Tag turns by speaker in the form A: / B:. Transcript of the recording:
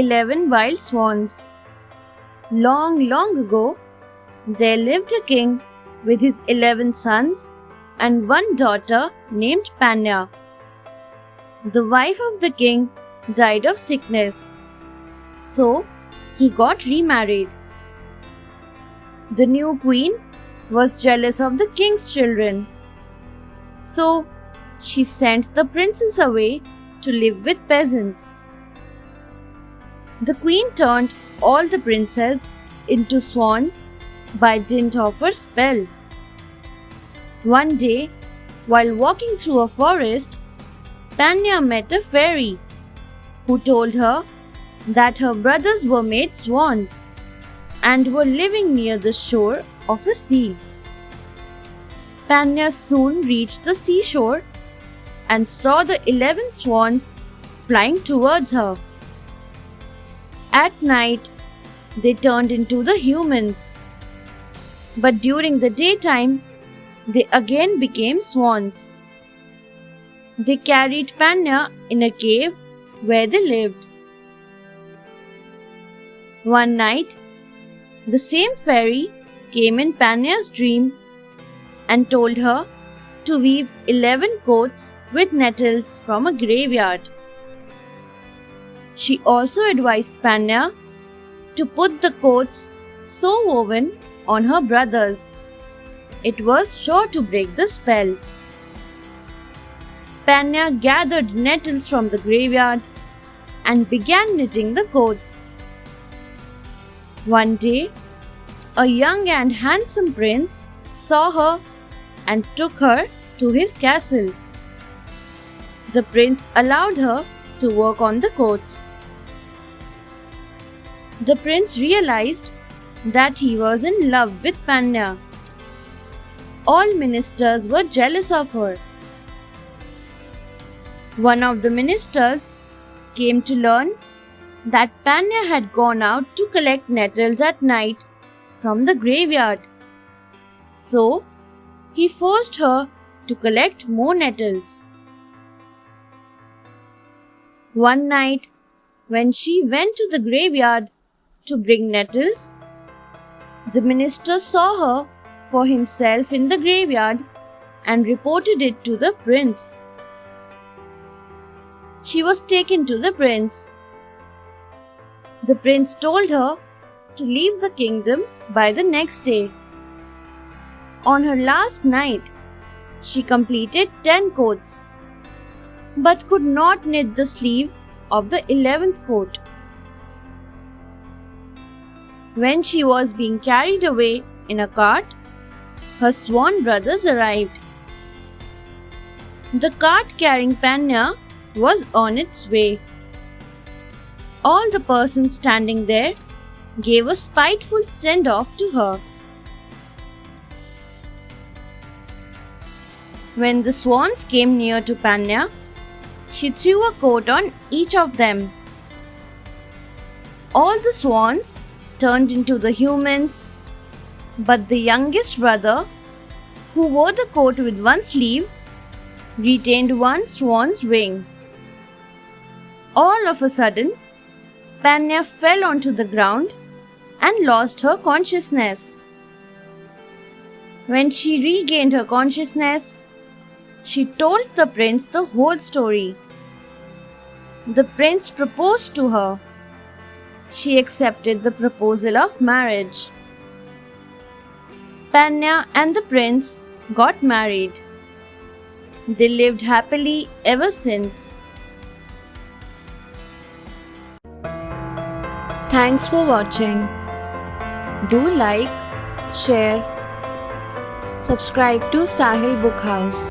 A: 11 Wild Swans. Long, long ago, there lived a king with his 11 sons and one daughter named Panya. The wife of the king died of sickness, so he got remarried. The new queen was jealous of the king's children, so she sent the princess away to live with peasants. The queen turned all the princes into swans by dint of her spell. One day, while walking through a forest, Panya met a fairy who told her that her brothers were made swans and were living near the shore of a sea. Panya soon reached the seashore and saw the 11 swans flying towards her. At night, they turned into the humans, but during the daytime, they again became swans. They carried Panya in a cave where they lived. One night, the same fairy came in Panya's dream and told her to weave 11 coats with nettles from a graveyard. She also advised Panya to put the coats so woven on her brothers. It was sure to break the spell. Panya gathered nettles from the graveyard and began knitting the coats. One day, a young and handsome prince saw her and took her to his castle. The prince allowed her to work on the coats. The prince realized that he was in love with Panya. All ministers were jealous of her. One of the ministers came to learn that Panya had gone out to collect nettles at night from the graveyard. So, he forced her to collect more nettles. One night, when she went to the graveyard to bring nettles, the minister saw her for himself in the graveyard and reported it to the prince. She was taken to the prince. The prince told her to leave the kingdom by the next day. On her last night, she completed 10 coats, but could not knit the sleeve of the 11th coat. When she was being carried away in a cart, her swan brothers arrived. The cart carrying Panya was on its way. All the persons standing there gave a spiteful send-off to her. When the swans came near to Panya, she threw a coat on each of them. All the swans turned into the humans, but the youngest brother, who wore the coat with one sleeve, retained one swan's wing. All of a sudden, Panya fell onto the ground and lost her consciousness. When she regained her consciousness, she told the prince the whole story. The prince proposed to her. She accepted the proposal of marriage. Panya and the prince got married. They lived happily ever since.
B: Thanks for watching. Do like, share, subscribe to Sahil Book House.